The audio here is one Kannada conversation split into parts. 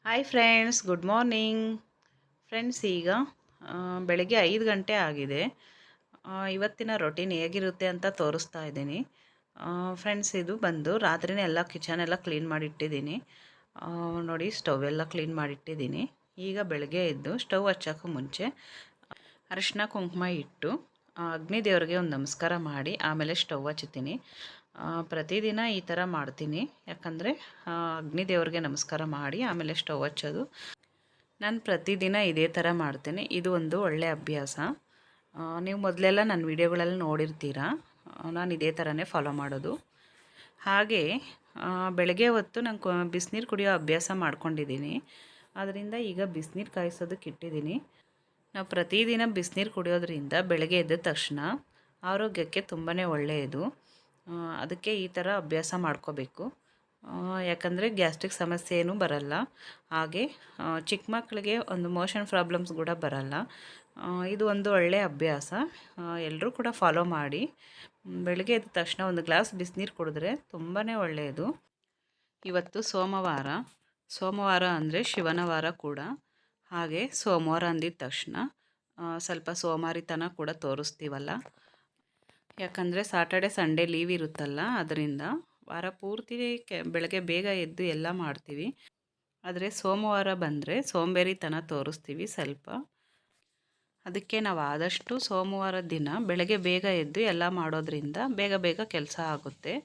Hi friends, good morning. Friends, ಈಗ ಬೆಳಗ್ಗೆ 5 ಗಂಟೆ ಆಗಿದೆ. ಇವತ್ತಿನ ರೊಟೀನ್ ಹೇಗಿರುತ್ತೆ ಅಂತ ತೋರಿಸ್ತಾ ಇದ್ದೀನಿ. ಫ್ರೆಂಡ್ಸ್, ಇದು ಬಂದು ರಾತ್ರಿನೇ ಎಲ್ಲ ಕಿಚನ್ ಎಲ್ಲ ಕ್ಲೀನ್ ಮಾಡಿಟ್ಟಿದ್ದೀನಿ. ನೋಡಿ, ಸ್ಟವ್ ಎಲ್ಲ ಕ್ಲೀನ್ ಮಾಡಿಟ್ಟಿದ್ದೀನಿ. ಈಗ ಬೆಳಗ್ಗೆ ಎದ್ದು ಸ್ಟವ್ ಹಚ್ಚೋಕ್ಕೂ ಮುಂಚೆ ಅರಿಶಿನ ಕುಂಕುಮ ಇಟ್ಟು ಅಗ್ನಿ ದೇವ್ರಿಗೆ ಒಂದು ನಮಸ್ಕಾರ ಮಾಡಿ ಆಮೇಲೆ ಸ್ಟವ್ ಹಚ್ಚುತ್ತೀನಿ. ಪ್ರತಿದಿನ ಈ ಥರ ಮಾಡ್ತೀನಿ. ಯಾಕಂದರೆ ಅಗ್ನಿ ದೇವ್ರಿಗೆ ನಮಸ್ಕಾರ ಮಾಡಿ ಆಮೇಲೆ ಸ್ಟವ್ ಹಚ್ಚೋದು ನಾನು ಪ್ರತಿದಿನ ಇದೇ ಥರ ಮಾಡ್ತೇನೆ. ಇದು ಒಂದು ಒಳ್ಳೆಯ ಅಭ್ಯಾಸ. ನೀವು ಮೊದಲೆಲ್ಲ ನನ್ನ ವೀಡಿಯೋಗಳೆಲ್ಲ ನೋಡಿರ್ತೀರ. ನಾನು ಇದೇ ಥರನೇ ಫಾಲೋ ಮಾಡೋದು. ಹಾಗೆ ಬೆಳಗ್ಗೆ ಹೊತ್ತು ನಾನು ಬಿಸಿನೀರು ಕುಡಿಯೋ ಅಭ್ಯಾಸ ಮಾಡ್ಕೊಂಡಿದ್ದೀನಿ. ಅದರಿಂದ ಈಗ ಬಿಸಿನೀರು ಕಾಯಿಸೋದಕ್ಕೆ ಇಟ್ಟಿದ್ದೀನಿ. ನಾವು ಪ್ರತಿದಿನ ಬಿಸಿನೀರು ಕುಡಿಯೋದ್ರಿಂದ ಬೆಳಗ್ಗೆ ಎದ್ದ ತಕ್ಷಣ ಆರೋಗ್ಯಕ್ಕೆ ತುಂಬಾ ಒಳ್ಳೆಯದು. ಅದಕ್ಕೆ ಈ ಥರ ಅಭ್ಯಾಸ ಮಾಡ್ಕೋಬೇಕು. ಯಾಕಂದರೆ ಗ್ಯಾಸ್ಟ್ರಿಕ್ ಸಮಸ್ಯೆ ಏನೂ ಬರಲ್ಲ. ಹಾಗೆ ಚಿಕ್ಕ ಮಕ್ಕಳಿಗೆ ಒಂದು ಮೋಷನ್ ಪ್ರಾಬ್ಲಮ್ಸ್ ಕೂಡ ಬರಲ್ಲ. ಇದು ಒಂದು ಒಳ್ಳೆಯ ಅಭ್ಯಾಸ. ಎಲ್ಲರೂ ಕೂಡ ಫಾಲೋ ಮಾಡಿ. ಬೆಳಗ್ಗೆ ಎದ್ದ ತಕ್ಷಣ ಒಂದು ಗ್ಲಾಸ್ ಬಿಸಿನೀರು ಕುಡಿದ್ರೆ ತುಂಬಾ ಒಳ್ಳೆಯದು. ಇವತ್ತು ಸೋಮವಾರ ಅಂದರೆ ಶಿವನ ವಾರ ಕೂಡ. ಹಾಗೆ ಸೋಮವಾರ ಅಂದಿದ ತಕ್ಷಣ ಸ್ವಲ್ಪ ಸೋಮಾರಿತನ ಕೂಡ ತೋರಿಸ್ತೀವಲ್ಲ. ಯಾಕಂದರೆ ಸಾಟರ್ಡೆ ಸಂಡೇ ಲೀವ್ ಇರುತ್ತಲ್ಲ, ಅದರಿಂದ ವಾರ ಪೂರ್ತಿ ಬೆಳಗ್ಗೆ ಬೇಗ ಎದ್ದು ಎಲ್ಲ ಮಾಡ್ತೀವಿ. ಆದರೆ ಸೋಮವಾರ ಬಂದರೆ ಸೋಂಬೇರಿತನ ತೋರಿಸ್ತೀವಿ ಸ್ವಲ್ಪ. ಅದಕ್ಕೆ ನಾವು ಆದಷ್ಟು ಸೋಮವಾರ ದಿನ ಬೆಳಗ್ಗೆ ಬೇಗ ಎದ್ದು ಎಲ್ಲ ಮಾಡೋದ್ರಿಂದ ಬೇಗ ಬೇಗ ಕೆಲಸ ಆಗುತ್ತೆ.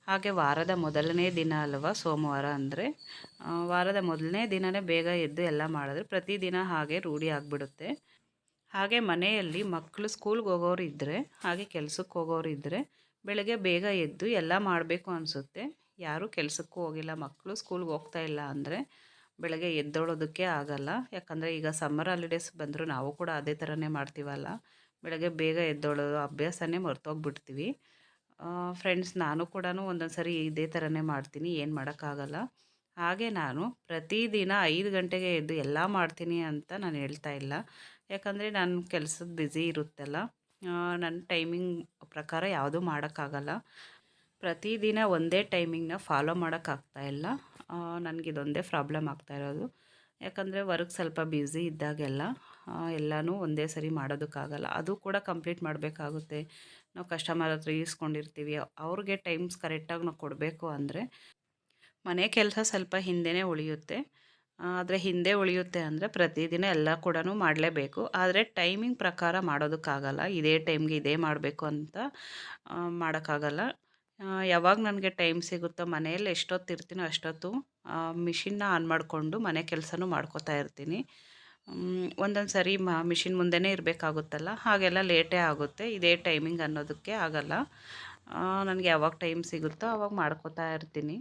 ಹಾಗೆ ವಾರದ ಮೊದಲನೇ ದಿನ ಅಲ್ವಾ ಸೋಮವಾರ ಅಂದರೆ, ವಾರದ ಮೊದಲನೇ ದಿನವೇ ಬೇಗ ಎದ್ದು ಎಲ್ಲ ಮಾಡಿದ್ರೆ ಪ್ರತಿದಿನ ಹಾಗೆ ರೂಢಿ ಆಗಿಬಿಡುತ್ತೆ. ಹಾಗೆ ಮನೆಯಲ್ಲಿ ಮಕ್ಕಳು ಸ್ಕೂಲ್ಗೆ ಹೋಗೋರು ಇದ್ದರೆ, ಹಾಗೆ ಕೆಲಸಕ್ಕೆ ಹೋಗೋರು ಇದ್ದರೆ ಬೆಳಗ್ಗೆ ಬೇಗ ಎದ್ದು ಎಲ್ಲ ಮಾಡಬೇಕು ಅನಿಸುತ್ತೆ. ಯಾರೂ ಕೆಲಸಕ್ಕೂ ಹೋಗಿಲ್ಲ, ಮಕ್ಕಳು ಸ್ಕೂಲ್ಗೆ ಹೋಗ್ತಾ ಇಲ್ಲ ಅಂದರೆ ಬೆಳಗ್ಗೆ ಎದ್ದೊಳೋದಕ್ಕೆ ಆಗಲ್ಲ. ಯಾಕಂದರೆ ಈಗ ಸಮ್ಮರ್ ಹಾಲಿಡೇಸ್ ಬಂದರೂ ನಾವು ಕೂಡ ಅದೇ ಥರನೇ ಮಾಡ್ತೀವಲ್ಲ, ಬೆಳಗ್ಗೆ ಬೇಗ ಎದ್ದೊಳೋದು ಅಭ್ಯಾಸನೇ ಮರ್ತೋಗ್ಬಿಡ್ತೀವಿ. ಫ್ರೆಂಡ್ಸ್, ನಾನು ಕೂಡ ಒಂದೊಂದು ಸರಿ ಇದೇ ಥರನೇ ಮಾಡ್ತೀನಿ, ಏನು ಮಾಡೋಕ್ಕಾಗಲ್ಲ. ಹಾಗೆ ನಾನು ಪ್ರತಿದಿನ 5 ಗಂಟೆಗೆ ಎದ್ದು ಎಲ್ಲ ಮಾಡ್ತೀನಿ ಅಂತ ನಾನು ಹೇಳ್ತಾ ಇಲ್ಲ. ಯಾಕಂದರೆ ನನ್ನ ಕೆಲಸದ ಬ್ಯುಸಿ ಇರುತ್ತಲ್ಲ, ನನ್ನ ಟೈಮಿಂಗ್ ಪ್ರಕಾರ ಯಾವುದೂ ಮಾಡೋಕ್ಕಾಗಲ್ಲ. ಪ್ರತಿದಿನ ಒಂದೇ ಟೈಮಿಂಗ್ನ ಫಾಲೋ ಮಾಡೋಕ್ಕಾಗ್ತಾಯಿಲ್ಲ. ನನಗಿದೊಂದೇ ಪ್ರಾಬ್ಲಮ್ ಆಗ್ತಾಯಿರೋದು. ಯಾಕಂದರೆ ವರ್ಕ್ ಸ್ವಲ್ಪ ಬ್ಯುಸಿ ಇದ್ದಾಗೆಲ್ಲ ಎಲ್ಲನೂ ಒಂದೇ ಸರಿ ಮಾಡೋದಕ್ಕಾಗಲ್ಲ. ಅದು ಕೂಡ ಕಂಪ್ಲೀಟ್ ಮಾಡಬೇಕಾಗುತ್ತೆ. ನಾವು ಕಸ್ಟಮರ್ ಹತ್ರ ಈಸ್ಕೊಂಡಿರ್ತೀವಿ, ಅವ್ರಿಗೆ ಟೈಮ್ಸ್ ಕರೆಕ್ಟಾಗಿ ನಾವು ಕೊಡಬೇಕು ಅಂದರೆ ಮನೆ ಕೆಲಸ ಸ್ವಲ್ಪ ಹಿಂದೆಯೇ ಉಳಿಯುತ್ತೆ. ಆದರೆ ಹಿಂದೆ ಉಳಿಯುತ್ತೆ ಅಂದರೆ ಪ್ರತಿದಿನ ಎಲ್ಲ ಕೂಡ ಮಾಡಲೇಬೇಕು. ಆದರೆ ಟೈಮಿಂಗ್ ಪ್ರಕಾರ ಮಾಡೋದಕ್ಕಾಗಲ್ಲ. ಇದೇ ಟೈಮ್ಗೆ ಇದೇ ಮಾಡಬೇಕು ಅಂತ ಮಾಡೋಕ್ಕಾಗಲ್ಲ. ಯಾವಾಗ ನನಗೆ ಟೈಮ್ ಸಿಗುತ್ತೋ ಮನೆಯಲ್ಲಿ ಎಷ್ಟೊತ್ತು ಇರ್ತೀನೋ ಅಷ್ಟೊತ್ತು ಮಿಷಿನ್ನ ಆನ್ ಮಾಡಿಕೊಂಡು ಮನೆ ಕೆಲಸನೂ ಮಾಡ್ಕೋತಾ ಇರ್ತೀನಿ. ಒಂದೊಂದು ಸರಿ ಮಿಷಿನ್ ಮುಂದೆನೇ ಇರಬೇಕಾಗುತ್ತಲ್ಲ, ಹಾಗೆಲ್ಲ ಲೇಟೇ ಆಗುತ್ತೆ. ಇದೇ ಟೈಮಿಂಗ್ ಅನ್ನೋದಕ್ಕೆ ಆಗಲ್ಲ. ನನಗೆ ಯಾವಾಗ ಟೈಮ್ ಸಿಗುತ್ತೋ ಆವಾಗ ಮಾಡ್ಕೋತಾ ಇರ್ತೀನಿ.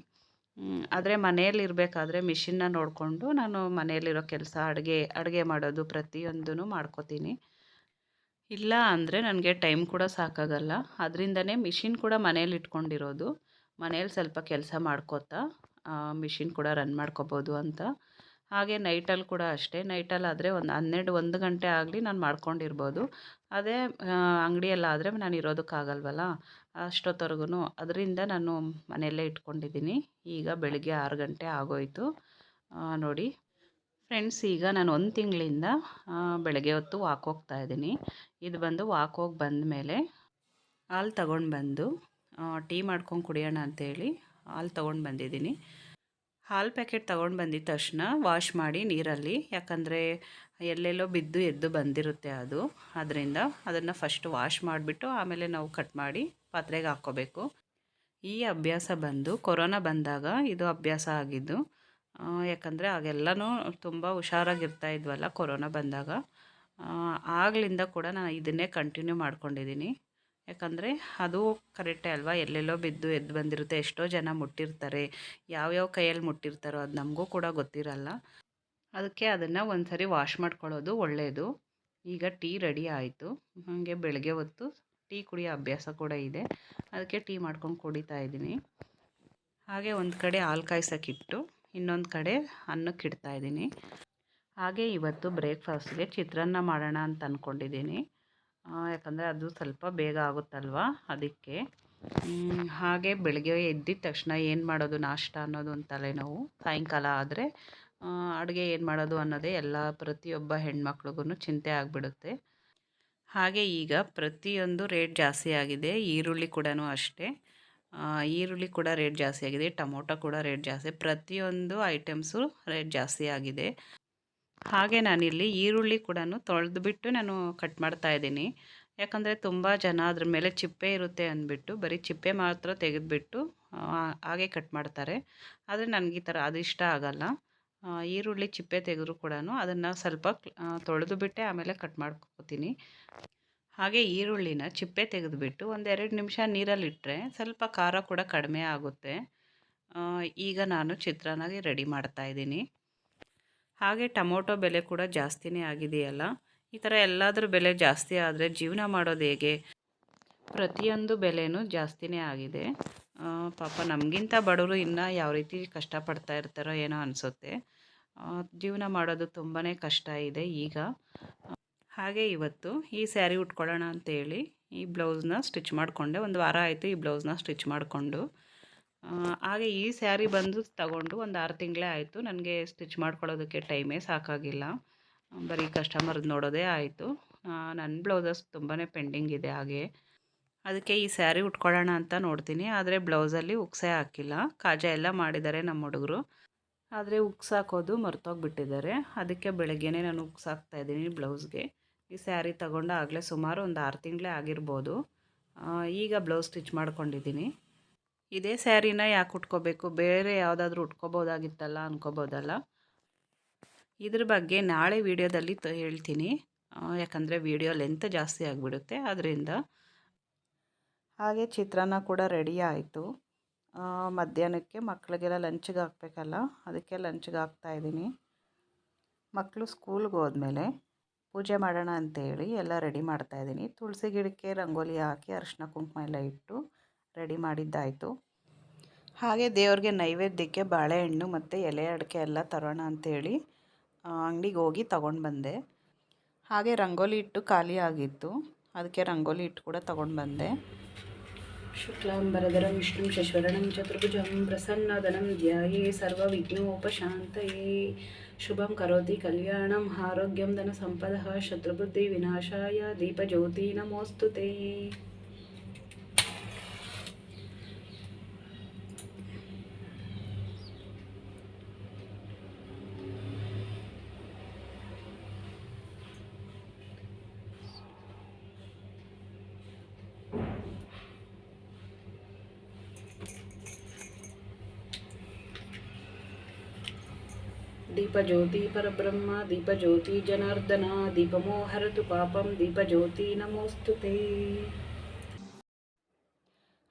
ಆದರೆ ಮನೆಯಲ್ಲಿರಬೇಕಾದ್ರೆ ಮಿಷಿನ್ನ ನೋಡಿಕೊಂಡು ನಾನು ಮನೆಯಲ್ಲಿರೋ ಕೆಲಸ ಅಡುಗೆ ಮಾಡೋದು ಪ್ರತಿಯೊಂದೂ ಮಾಡ್ಕೋತೀನಿ. ಇಲ್ಲ ಅಂದರೆ ನನಗೆ ಟೈಮ್ ಕೂಡ ಸಾಕಾಗಲ್ಲ. ಅದರಿಂದನೇ ಮಿಷಿನ್ ಕೂಡ ಮನೇಲಿ ಇಟ್ಕೊಂಡಿರೋದು. ಮನೇಲಿ ಸ್ವಲ್ಪ ಕೆಲಸ ಮಾಡ್ಕೋತಾ ಮಿಷಿನ್ ಕೂಡ ರನ್ ಮಾಡ್ಕೋಬೋದು ಅಂತ. ಹಾಗೆ ನೈಟಲ್ಲಿ ಕೂಡ ಅಷ್ಟೇ. ನೈಟಲ್ಲಾದರೆ ಒಂದು 1 ಗಂಟೆ ಆಗಲಿ ನಾನು ಮಾಡ್ಕೊಂಡಿರ್ಬೋದು. ಅದೇ ಅಂಗಡಿಯಲ್ಲಾದರೆ ನಾನು ಇರೋದಕ್ಕಾಗಲ್ವಲ್ಲ ಅಷ್ಟೊತ್ತವರೆಗೂ. ಅದರಿಂದ ನಾನು ಮನೆಯಲ್ಲೇ ಇಟ್ಕೊಂಡಿದ್ದೀನಿ. ಈಗ ಬೆಳಗ್ಗೆ 6 ಗಂಟೆ ಆಗೋಯಿತು. ನೋಡಿ ಫ್ರೆಂಡ್ಸ್, ಈಗ ನಾನು 1 ತಿಂಗಳಿಂದ ಬೆಳಗ್ಗೆ ಹೊತ್ತು ವಾಕ್ ಹೋಗ್ತಾಯಿದ್ದೀನಿ. ಇದು ಬಂದು ವಾಕ್ ಹೋಗಿ ಬಂದಮೇಲೆ ಹಾಲು ತಗೊಂಡು ಬಂದು ಟೀ ಮಾಡ್ಕೊಂಡು ಕುಡಿಯೋಣ ಅಂಥೇಳಿ ಹಾಲು ತೊಗೊಂಡು ಬಂದಿದ್ದೀನಿ. ಹಾಲು ಪ್ಯಾಕೆಟ್ ತೊಗೊಂಡು ಬಂದಿದ್ದ ತಕ್ಷಣ ವಾಶ್ ಮಾಡಿ ನೀರಲ್ಲಿ, ಯಾಕಂದರೆ ಎಲ್ಲೆಲ್ಲೋ ಬಿದ್ದು ಎದ್ದು ಬಂದಿರುತ್ತೆ ಅದು. ಅದರಿಂದ ಅದನ್ನು ಫಸ್ಟ್ ವಾಶ್ ಮಾಡಿಬಿಟ್ಟು ಆಮೇಲೆ ನಾವು ಕಟ್ ಮಾಡಿ ಪಾತ್ರೆಗೆ ಹಾಕ್ಕೋಬೇಕು. ಈ ಅಭ್ಯಾಸ ಬಂದು ಕೊರೋನಾ ಬಂದಾಗ ಇದು ಅಭ್ಯಾಸ ಆಗಿದ್ದು. ಯಾಕಂದರೆ ಆಗೆಲ್ಲನೂ ತುಂಬ ಹುಷಾರಾಗಿರ್ತಾ ಇದ್ವಲ್ಲ ಕೊರೋನಾ ಬಂದಾಗ. ಆಗಲಿಂದ ಕೂಡ ನಾನು ಇದನ್ನೇ ಕಂಟಿನ್ಯೂ ಮಾಡ್ಕೊಂಡಿದ್ದೀನಿ. ಯಾಕಂದರೆ ಅದು ಕರೆಕ್ಟೇ ಅಲ್ವಾ, ಎಲ್ಲೆಲ್ಲೋ ಬಿದ್ದು ಎದ್ದು ಬಂದಿರುತ್ತೆ. ಎಷ್ಟೋ ಜನ ಮುಟ್ಟಿರ್ತಾರೆ, ಯಾವ್ಯಾವ ಕೈಯಲ್ಲಿ ಮುಟ್ಟಿರ್ತಾರೋ ಅದು ನಮಗೂ ಕೂಡ ಗೊತ್ತಿರಲ್ಲ. ಅದಕ್ಕೆ ಅದನ್ನು ಒಂದು ಸರಿ ವಾಶ್ ಮಾಡ್ಕೊಳ್ಳೋದು ಒಳ್ಳೆಯದು. ಈಗ ಟೀ ರೆಡಿ ಆಯಿತು. ಹಾಗೆ ಬೆಳಗ್ಗೆ ಹೊತ್ತು ಟೀ ಕುಡಿಯೋ ಅಭ್ಯಾಸ ಕೂಡ ಇದೆ. ಅದಕ್ಕೆ ಟೀ ಮಾಡ್ಕೊಂಡು ಕುಡಿತಾ ಇದ್ದೀನಿ. ಹಾಗೆ ಒಂದು ಕಡೆ ಹಾಲು ಕಾಯ್ಸೋಕ್ಕಿಟ್ಟು ಇನ್ನೊಂದು ಕಡೆ ಅನ್ನಕ್ಕೆ ಇಡ್ತಾಯಿದ್ದೀನಿ. ಹಾಗೆ ಇವತ್ತು ಬ್ರೇಕ್ಫಾಸ್ಟ್ಗೆ ಚಿತ್ರಾನ್ನ ಮಾಡೋಣ ಅಂತ ಅಂದ್ಕೊಂಡಿದ್ದೀನಿ. ಯಾಕಂದರೆ ಅದು ಸ್ವಲ್ಪ ಬೇಗ ಆಗುತ್ತಲ್ವ, ಅದಕ್ಕೆ. ಹಾಗೆ ಬೆಳಗ್ಗೆ ಎದ್ದಿದ ತಕ್ಷಣ ಏನು ಮಾಡೋದು ನಾಷ್ಟ ಅನ್ನೋದು ಒಂದು ತಲೆನೋವು. ಸಾಯಂಕಾಲ ಆದರೆ ಅಡುಗೆ ಏನು ಮಾಡೋದು ಅನ್ನೋದೇ ಪ್ರತಿಯೊಬ್ಬ ಹೆಣ್ಮಕ್ಳಿಗೂ ಚಿಂತೆ ಆಗಿಬಿಡುತ್ತೆ. ಹಾಗೆ ಈಗ ಪ್ರತಿಯೊಂದು ರೇಟ್ ಜಾಸ್ತಿ ಆಗಿದೆ. ಈರುಳ್ಳಿ ಕೂಡ ಅಷ್ಟೇ. ಈರುಳ್ಳಿ ಕೂಡ ರೇಟ್ ಜಾಸ್ತಿ ಆಗಿದೆ. ಟೊಮೊಟೊ ಕೂಡ ರೇಟ್ ಜಾಸ್ತಿ. ಪ್ರತಿಯೊಂದು ಐಟಮ್ಸು ರೇಟ್ ಜಾಸ್ತಿ ಆಗಿದೆ. ಹಾಗೆ ನಾನಿಲ್ಲಿ ಈರುಳ್ಳಿ ಕೂಡ ತೊಳೆದ್ಬಿಟ್ಟು ನಾನು ಕಟ್ ಮಾಡ್ತಾ ಇದ್ದೀನಿ. ಯಾಕಂದರೆ ತುಂಬ ಜನ ಅದ್ರ ಮೇಲೆ ಚಿಪ್ಪೆ ಇರುತ್ತೆ ಅಂದ್ಬಿಟ್ಟು ಬರೀ ಚಿಪ್ಪೆ ಮಾತ್ರ ತೆಗೆದುಬಿಟ್ಟು ಹಾಗೆ ಕಟ್ ಮಾಡ್ತಾರೆ. ಆದರೆ ನನಗೆ ಈ ಥರ ಅದು ಇಷ್ಟ ಆಗಲ್ಲ. ಈರುಳ್ಳಿ ಚಿಪ್ಪೆ ತೆಗೆದ್ರು ಕೂಡ ಅದನ್ನು ಸ್ವಲ್ಪ ತೊಳೆದು ಬಿಟ್ಟೆ ಆಮೇಲೆ ಕಟ್ ಮಾಡ್ಕೊತೀನಿ. ಹಾಗೆ ಈರುಳ್ಳಿನ ಚಿಪ್ಪೆ ತೆಗೆದುಬಿಟ್ಟು ಒಂದೆರಡು ನಿಮಿಷ ನೀರಲ್ಲಿಟ್ಟರೆ ಸ್ವಲ್ಪ ಖಾರ ಕೂಡ ಕಡಿಮೆ ಆಗುತ್ತೆ. ಈಗ ನಾನು ಚಿತ್ರಾನ್ನಗೆ ರೆಡಿ ಮಾಡ್ತಾಯಿದ್ದೀನಿ. ಹಾಗೆ ಟೊಮೊಟೊ ಬೆಲೆ ಕೂಡ ಜಾಸ್ತಿನೇ ಆಗಿದೆಯಲ್ಲ. ಈ ಥರ ಎಲ್ಲಾದ್ರ ಬೆಲೆ ಜಾಸ್ತಿ ಆದರೆ ಜೀವನ ಮಾಡೋದು ಹೇಗೆ? ಪ್ರತಿಯೊಂದು ಬೆಲೆನೂ ಜಾಸ್ತಿನೇ ಆಗಿದೆ. ಪಾಪ ನಮಗಿಂತ ಬಡವರು ಇನ್ನೂ ಯಾವ ರೀತಿ ಕಷ್ಟಪಡ್ತಾ ಇರ್ತಾರೋ ಏನೋ ಅನಿಸುತ್ತೆ. ಜೀವನ ಮಾಡೋದು ತುಂಬಾ ಕಷ್ಟ ಇದೆ ಈಗ. ಹಾಗೆ ಇವತ್ತು ಈ ಸ್ಯಾರಿ ಉಟ್ಕೊಳ್ಳೋಣ ಅಂತೇಳಿ ಈ ಬ್ಲೌಸ್ನ ಸ್ಟಿಚ್ ಮಾಡಿಕೊಂಡೆ. ಒಂದು ವಾರ ಆಯಿತು ಈ ಬ್ಲೌಸ್ನ ಸ್ಟಿಚ್ ಮಾಡಿಕೊಂಡು. ಹಾಗೆ ಈ ಸ್ಯಾರಿ ಬಂದು ತಗೊಂಡು ಒಂದು 6 ತಿಂಗಳೇ ಆಯಿತು. ನನಗೆ ಸ್ಟಿಚ್ ಮಾಡ್ಕೊಳ್ಳೋದಕ್ಕೆ ಟೈಮೇ ಸಾಕಾಗಿಲ್ಲ. ಬರೀ ಕಸ್ಟಮರ್ದು ನೋಡೋದೇ ಆಯಿತು. ನನ್ನ ಬ್ಲೌಸಸ್ ತುಂಬಾ ಪೆಂಡಿಂಗ್ ಇದೆ. ಹಾಗೆ ಅದಕ್ಕೆ ಈ ಸ್ಯಾರಿ ಉಟ್ಕೊಳ್ಳೋಣ ಅಂತ ನೋಡ್ತೀನಿ. ಆದರೆ ಬ್ಲೌಸಲ್ಲಿ ಉಕ್ಸೇ ಹಾಕಿಲ್ಲ. ಕಾಜ ಎಲ್ಲ ಮಾಡಿದ್ದಾರೆ ನಮ್ಮ ಹುಡುಗರು. ಆದರೆ ಉಕ್ಸ್ ಹಾಕೋದು ಮರ್ತೋಗ್ಬಿಟ್ಟಿದ್ದಾರೆ. ಅದಕ್ಕೆ ಬೆಳಗ್ಗೆನೇ ನಾನು ಉಕ್ಸ್ ಹಾಕ್ತಾಯಿದ್ದೀನಿ ಬ್ಲೌಸ್ಗೆ. ಈ ಸ್ಯಾರಿ ತಗೊಂಡು ಆಗಲೇ ಸುಮಾರು ಒಂದು 6 ತಿಂಗಳೇ ಆಗಿರ್ಬೋದು. ಈಗ ಬ್ಲೌಸ್ ಸ್ಟಿಚ್ ಮಾಡ್ಕೊಂಡಿದ್ದೀನಿ. ಇದೇ ಸ್ಯಾರಿನ ಯಾಕೆ ಉಟ್ಕೋಬೇಕು, ಬೇರೆ ಯಾವುದಾದ್ರೂ ಉಟ್ಕೋಬೋದಾಗಿತ್ತಲ್ಲ ಅಂದ್ಕೋಬೋದಲ್ಲ. ಇದ್ರ ಬಗ್ಗೆ ನಾಳೆ ವಿಡಿಯೋದಲ್ಲಿ ಹೇಳ್ತೀನಿ. ಯಾಕಂದರೆ ವಿಡಿಯೋ ಲೆಂತ್ ಜಾಸ್ತಿ ಆಗಿಬಿಡುತ್ತೆ ಅದರಿಂದ. ಹಾಗೆ ಚಿತ್ರಾನ್ನ ಕೂಡ ರೆಡಿ ಆಯಿತು. ಮಧ್ಯಾಹ್ನಕ್ಕೆ ಮಕ್ಕಳಿಗೆಲ್ಲ ಲಂಚ್ಗೆ ಹಾಕಬೇಕಲ್ಲ, ಅದಕ್ಕೆ ಲಂಚ್ಗೆ ಹಾಕ್ತಾಯಿದ್ದೀನಿ. ಮಕ್ಕಳು ಸ್ಕೂಲ್ಗೆ ಹೋದ್ಮೇಲೆ ಪೂಜೆ ಮಾಡೋಣ ಅಂತೇಳಿ ಎಲ್ಲ ರೆಡಿ ಮಾಡ್ತಾಯಿದ್ದೀನಿ. ತುಳಸಿ ಗಿಡಕ್ಕೆ ರಂಗೋಲಿ ಹಾಕಿ ಅರಿಶಿನ ಕುಂಕುಮ ಎಲ್ಲ ಇಟ್ಟು ರೆಡಿ ಮಾಡಿದ್ದಾಯಿತು. ಹಾಗೆ ದೇವ್ರಿಗೆ ನೈವೇದ್ಯಕ್ಕೆ ಬಾಳೆಹಣ್ಣು ಮತ್ತು ಎಲೆ ಅಡಿಕೆ ಎಲ್ಲ ತರೋಣ ಅಂಥೇಳಿ ಅಂಗಡಿಗೆ ಹೋಗಿ ತಗೊಂಡು ಬಂದೆ. ಹಾಗೆ ರಂಗೋಲಿ ಇಟ್ಟು ಖಾಲಿ ಆಗಿತ್ತು, ಅದಕ್ಕೆ ರಂಗೋಲಿ ಇಟ್ಟು ಕೂಡ ತಗೊಂಡು ಬಂದೆ. ಶುಕ್ಲಾಂಬರಧರಂ ವಿಷ್ಣುಂ ಶಶಿವರ್ಣಂ ಚತುರ್ಭುಜಂ ಪ್ರಸನ್ನವದನಂ ಧ್ಯಾಯೇ ಸರ್ವವಿಘ್ನೋಪಶಾಂತಯೇ. ಶುಭಂ ಕರೋತಿ ಕಲ್ಯಾಣಂ ಆರೋಗ್ಯಂ ಧನ ಸಂಪದಃ ಶತ್ರುಬುದ್ಧಿ ವಿನಾಶಾಯ ದೀಪಜ್ಯೋತಿ ನಮೋಸ್ತುತೇ. ದೀಪಜ್ಯೋತಿ ಪರಬ್ರಹ್ಮ ದೀಪಜ್ಯೋತಿ ಜನಾರ್ದನ ದೀಪಮೋ ಹರತು ಪಾಪಂ ದೀಪಜ್ಯೋತಿ ನಮೋಸ್ತುತೇ.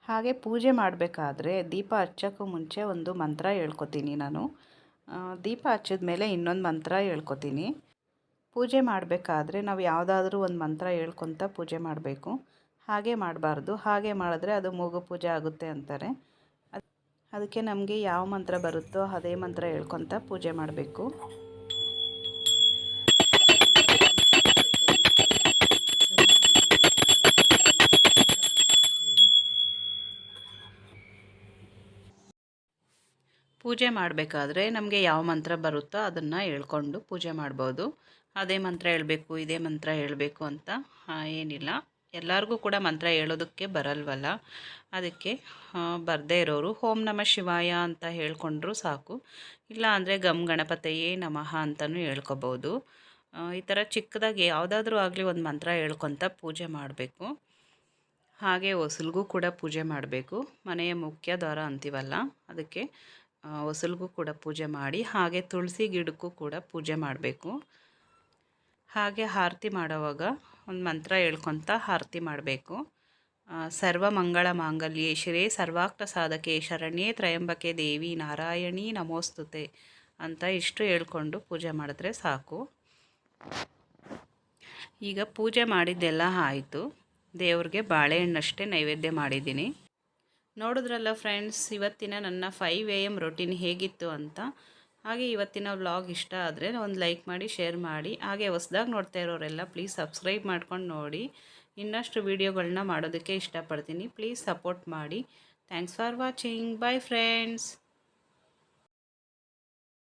ಹಾಗೆ ಪೂಜೆ ಮಾಡಬೇಕಾದ್ರೆ ದೀಪ ಹಚ್ಚೋಕ್ಕೂ ಮುಂಚೆ ಒಂದು ಮಂತ್ರ ಹೇಳ್ಕೊತೀನಿ ನಾನು. ದೀಪ ಹಚ್ಚಿದ ಮೇಲೆ ಇನ್ನೊಂದು ಮಂತ್ರ ಹೇಳ್ಕೊತೀನಿ. ಪೂಜೆ ಮಾಡಬೇಕಾದ್ರೆ ನಾವು ಯಾವುದಾದ್ರೂ ಒಂದು ಮಂತ್ರ ಹೇಳ್ಕೊತ ಪೂಜೆ ಮಾಡಬೇಕು. ಹಾಗೆ ಮಾಡಬಾರ್ದು. ಹಾಗೆ ಮಾಡಿದ್ರೆ ಅದು ಮೂಗು ಪೂಜೆ ಆಗುತ್ತೆ ಅಂತಾರೆ. ಅದಕ್ಕೆ ನಮಗೆ ಯಾವ ಮಂತ್ರ ಬರುತ್ತೋ ಅದೇ ಮಂತ್ರ ಹೇಳ್ಕೊತ ಪೂಜೆ ಮಾಡಬೇಕು. ಪೂಜೆ ಮಾಡಬೇಕಾದ್ರೆ ನಮಗೆ ಯಾವ ಮಂತ್ರ ಬರುತ್ತೋ ಅದನ್ನು ಹೇಳ್ಕೊಂಡು ಪೂಜೆ ಮಾಡ್ಬೋದು. ಅದೇ ಮಂತ್ರ ಹೇಳಬೇಕು ಇದೇ ಮಂತ್ರ ಹೇಳಬೇಕು ಅಂತ ಏನಿಲ್ಲ. ಎಲ್ಲರಿಗೂ ಕೂಡ ಮಂತ್ರ ಹೇಳೋದಕ್ಕೆ ಬರಲ್ವಲ್ಲ, ಅದಕ್ಕೆ ಬರದೇ ಇರೋರು ಓಂ ನಮಃ ಶಿವಾಯ ಅಂತ ಹೇಳ್ಕೊಂಡ್ರೂ ಸಾಕು. ಇಲ್ಲ ಅಂದರೆ ಗಮ್ ಗಣಪತಯೇ ನಮಃ ಅಂತಲೂ ಹೇಳ್ಕೊಬೋದು. ಈ ಥರ ಚಿಕ್ಕದಾಗಿ ಯಾವುದಾದ್ರೂ ಆಗಲಿ ಒಂದು ಮಂತ್ರ ಹೇಳ್ಕೊತ ಪೂಜೆ ಮಾಡಬೇಕು. ಹಾಗೆ ಹೊಸಲಿಗೂ ಕೂಡ ಪೂಜೆ ಮಾಡಬೇಕು. ಮನೆಯ ಮುಖ್ಯ ದ್ವಾರ ಅಂತೀವಲ್ಲ, ಅದಕ್ಕೆ ಹೊಸಲಿಗೂ ಕೂಡ ಪೂಜೆ ಮಾಡಿ ಹಾಗೆ ತುಳಸಿ ಗಿಡಕ್ಕೂ ಕೂಡ ಪೂಜೆ ಮಾಡಬೇಕು. ಹಾಗೆ ಆರತಿ ಮಾಡೋವಾಗ ಒಂದು ಮಂತ್ರ ಹೇಳ್ಕೊತ ಆರತಿ ಮಾಡಬೇಕು. ಸರ್ವಮಂಗಳ ಮಾಂಗಲ್ಯೆ ಶಿರೇ ಸರ್ವಾರ್ಥ ಸಾಧಕೆ ಶರಣ್ಯೇ ತ್ರಯಂಬಕೆ ದೇವಿ ನಾರಾಯಣಿ ನಮೋಸ್ತುತೆ ಅಂತ ಇಷ್ಟು ಹೇಳ್ಕೊಂಡು ಪೂಜೆ ಮಾಡಿದ್ರೆ ಸಾಕು. ಈಗ ಪೂಜೆ ಮಾಡಿದ್ದೆಲ್ಲ ಆಯಿತು. ದೇವ್ರಿಗೆ ಬಾಳೆಹಣ್ಣಷ್ಟೇ ನೈವೇದ್ಯ ಮಾಡಿದ್ದೀನಿ. ನೋಡಿದ್ರಲ್ಲ ಫ್ರೆಂಡ್ಸ್, ಇವತ್ತಿನ ನನ್ನ 5 AM ರೊಟೀನ್ ಹೇಗಿತ್ತು ಅಂತ. ಹಾಗೆ ಇವತ್ತಿನ ವ್ಲಾಗ್ ಇಷ್ಟ ಆದರೆ ಒಂದು ಲೈಕ್ ಮಾಡಿ, ಶೇರ್ ಮಾಡಿ. ಹಾಗೆ ಹೊಸದಾಗಿ ನೋಡ್ತಾ ಇರೋರೆಲ್ಲ ಪ್ಲೀಸ್ ಸಬ್ಸ್ಕ್ರೈಬ್ ಮಾಡ್ಕೊಂಡು ನೋಡಿ. ಇನ್ನಷ್ಟು ವೀಡಿಯೋಗಳನ್ನ ಮಾಡೋದಕ್ಕೆ ಇಷ್ಟಪಡ್ತೀನಿ. ಪ್ಲೀಸ್ ಸಪೋರ್ಟ್ ಮಾಡಿ. Thanks for watching. Bye friends.